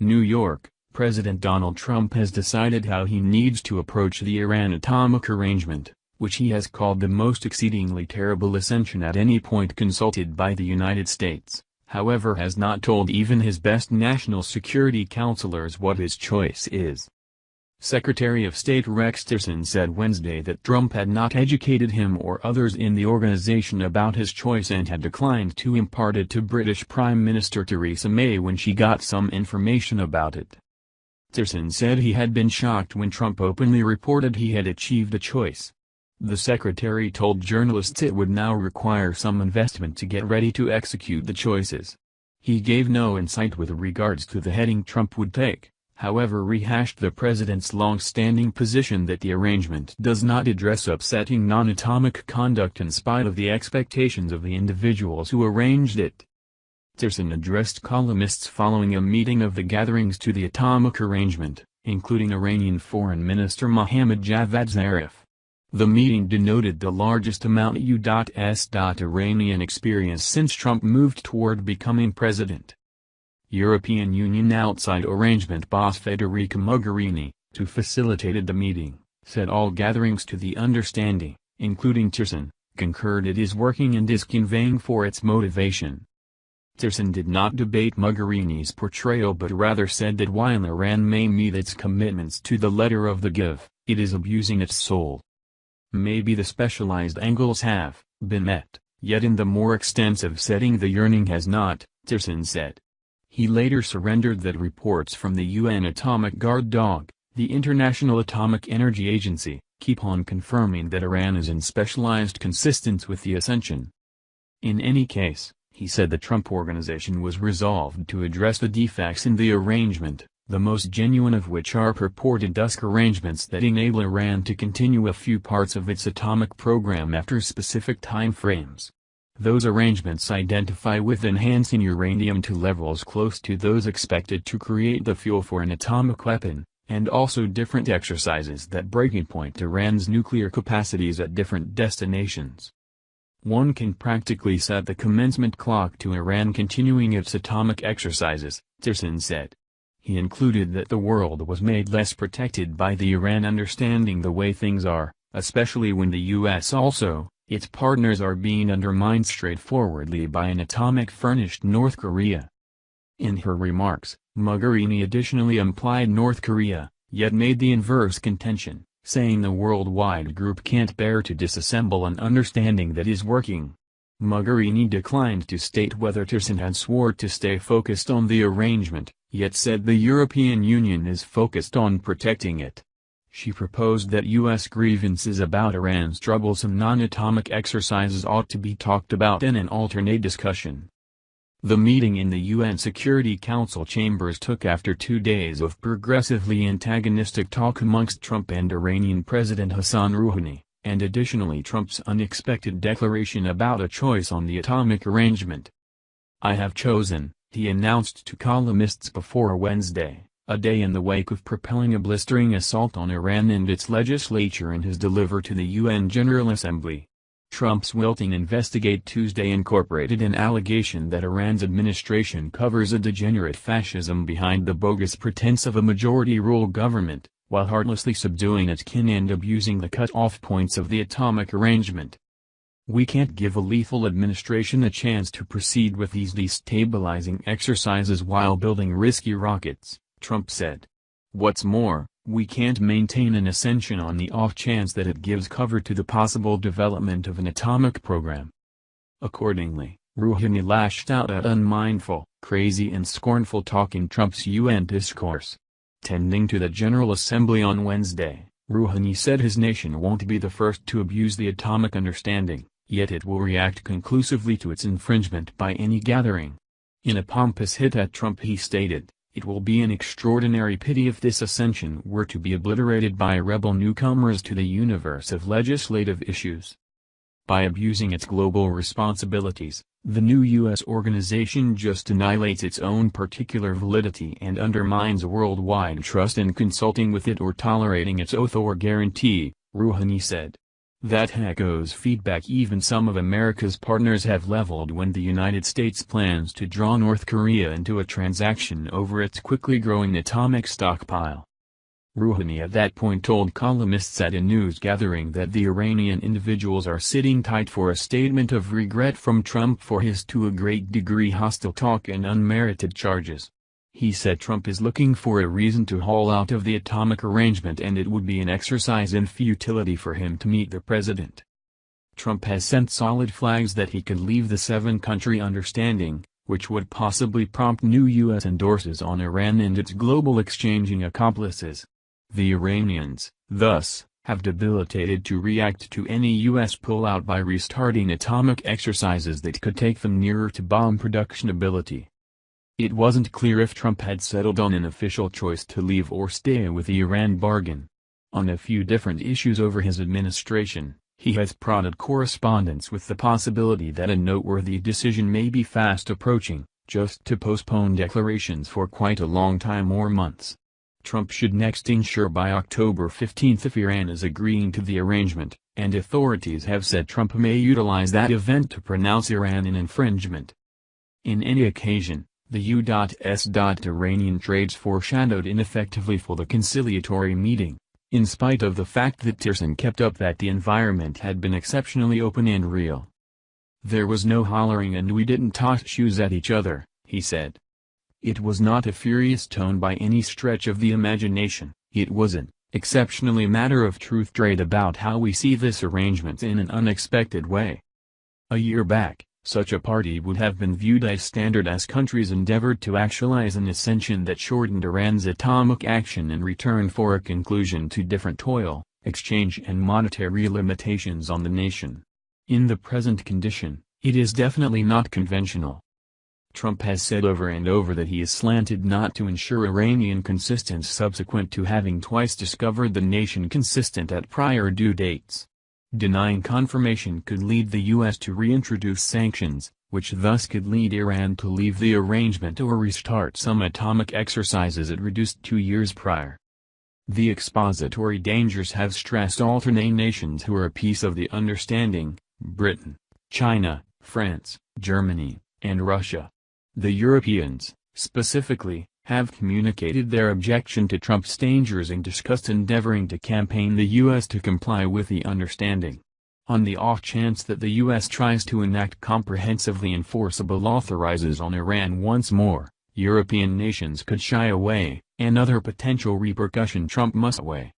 New York, President Donald Trump has decided how he needs to approach the Iran atomic arrangement, which he has called the most exceedingly terrible ascension at any point consulted by the United States, however has not told even his best national security counselors what his choice is. Secretary of State Rex Tillerson said Wednesday that Trump had not educated him or others in the organization about his choice and had declined to impart it to British Prime Minister Theresa May when she got some information about it. Tillerson said he had been shocked when Trump openly reported he had achieved a choice. The secretary told journalists it would now require some investment to get ready to execute the choices. He gave no insight with regards to the heading Trump would take, however rehashed the president's long-standing position that the arrangement does not address upsetting non-atomic conduct in spite of the expectations of the individuals who arranged it. Tillerson addressed columnists following a meeting of the gatherings to the atomic arrangement, including Iranian Foreign Minister Mohammad Javad Zarif. The meeting denoted the largest amount U.S. Iranian experience since Trump moved toward becoming president. European Union outside arrangement boss Federica Mogherini, who facilitated the meeting, said all gatherings to the understanding, including Tillerson, concurred it is working and is conveying for its motivation. Tillerson did not debate Mogherini's portrayal but rather said that while Iran may meet its commitments to the letter of the give, it is abusing its soul. Maybe the specialized angles have been met, yet in the more extensive setting the yearning has not, Tillerson said. He later surrendered that reports from the UN Atomic Guard Dog, the International Atomic Energy Agency, keep on confirming that Iran is in specialized consistence with the ascension. In any case, he said the Trump Organization was resolved to address the defects in the arrangement, the most genuine of which are purported dusk arrangements that enable Iran to continue a few parts of its atomic program after specific time frames. Those arrangements identify with enhancing uranium to levels close to those expected to create the fuel for an atomic weapon, and also different exercises that breaking point Iran's nuclear capacities at different destinations. One can practically set the commencement clock to Iran continuing its atomic exercises, Tillerson said. He included that the world was made less protected by the Iran understanding the way things are, especially when the U.S. also, its partners are being undermined straightforwardly by an atomic-furnished North Korea. In her remarks, Mogherini additionally implied North Korea, yet made the inverse contention, saying the worldwide group can't bear to disassemble an understanding that is working. Mogherini declined to state whether Tillerson had sworn to stay focused on the arrangement, yet said the European Union is focused on protecting it. She proposed that U.S. grievances about Iran's troublesome non-atomic exercises ought to be talked about in an alternate discussion. The meeting in the UN Security Council chambers took after 2 days of progressively antagonistic talk amongst Trump and Iranian President Hassan Rouhani, and additionally Trump's unexpected declaration about a choice on the atomic arrangement. "I have chosen," he announced to columnists before Wednesday, a day in the wake of propelling a blistering assault on Iran and its legislature in his delivery to the UN General Assembly. Trump's wilting investigate Tuesday incorporated an allegation that Iran's administration covers a degenerate fascism behind the bogus pretense of a majority-rule government, while heartlessly subduing its kin and abusing the cut-off points of the atomic arrangement. "We can't give a lethal administration a chance to proceed with these destabilizing exercises while building risky rockets," Trump said. "What's more, we can't maintain an ascension on the off chance that it gives cover to the possible development of an atomic program." Accordingly, Rouhani lashed out at unmindful, crazy and scornful talk in Trump's UN discourse. Tending to the General Assembly on Wednesday, Rouhani said his nation won't be the first to abuse the atomic understanding, yet it will react conclusively to its infringement by any gathering. In a pompous hit at Trump he stated, "It will be an extraordinary pity if this ascension were to be obliterated by rebel newcomers to the universe of legislative issues." By abusing its global responsibilities, the new U.S. organization just annihilates its own particular validity and undermines worldwide trust in consulting with it or tolerating its oath or guarantee, Rouhani said. That echoes feedback even some of America's partners have leveled when the United States plans to draw North Korea into a transaction over its quickly growing atomic stockpile. Rouhani at that point told columnists at a news gathering that the Iranian individuals are sitting tight for a statement of regret from Trump for his to a great degree hostile talk and unmerited charges. He said Trump is looking for a reason to haul out of the atomic arrangement and it would be an exercise in futility for him to meet the president. Trump has sent solid flags that he could leave the seven-country understanding, which would possibly prompt new U.S. endorses on Iran and its global exchanging accomplices. The Iranians, thus, have debilitated to react to any U.S. pullout by restarting atomic exercises that could take them nearer to bomb production ability. It wasn't clear if Trump had settled on an official choice to leave or stay with the Iran bargain. On a few different issues over his administration, he has prodded correspondents with the possibility that a noteworthy decision may be fast approaching, just to postpone declarations for quite a long time or months. Trump should next ensure by October 15 if Iran is agreeing to the arrangement, and authorities have said Trump may utilize that event to pronounce Iran an infringement. In any occasion, the U.S. Iranian trades foreshadowed ineffectively for the conciliatory meeting, in spite of the fact that Tillerson kept up that the environment had been exceptionally open and real. There was no hollering and we didn't toss shoes at each other, he said. It was not a furious tone by any stretch of the imagination, it was an exceptionally matter-of-truth trade about how we see this arrangement in an unexpected way. A year back, such a party would have been viewed as standard as countries endeavored to actualize an ascension that shortened Iran's atomic action in return for a conclusion to different oil, exchange and monetary limitations on the nation. In the present condition, it is definitely not conventional. Trump has said over and over that he is slanted not to ensure Iranian consistence subsequent to having twice discovered the nation consistent at prior due dates. Denying confirmation could lead the U.S. to reintroduce sanctions, which thus could lead Iran to leave the arrangement or restart some atomic exercises it reduced 2 years prior. The expository dangers have stressed alternate nations who are a piece of the understanding: Britain, China, France, Germany, and Russia. The Europeans, specifically, have communicated their objection to Trump's dangers and discussed endeavoring to campaign the U.S. to comply with the understanding. On the off chance that the U.S. tries to enact comprehensively enforceable authorizes on Iran once more, European nations could shy away, another potential repercussion Trump must weigh.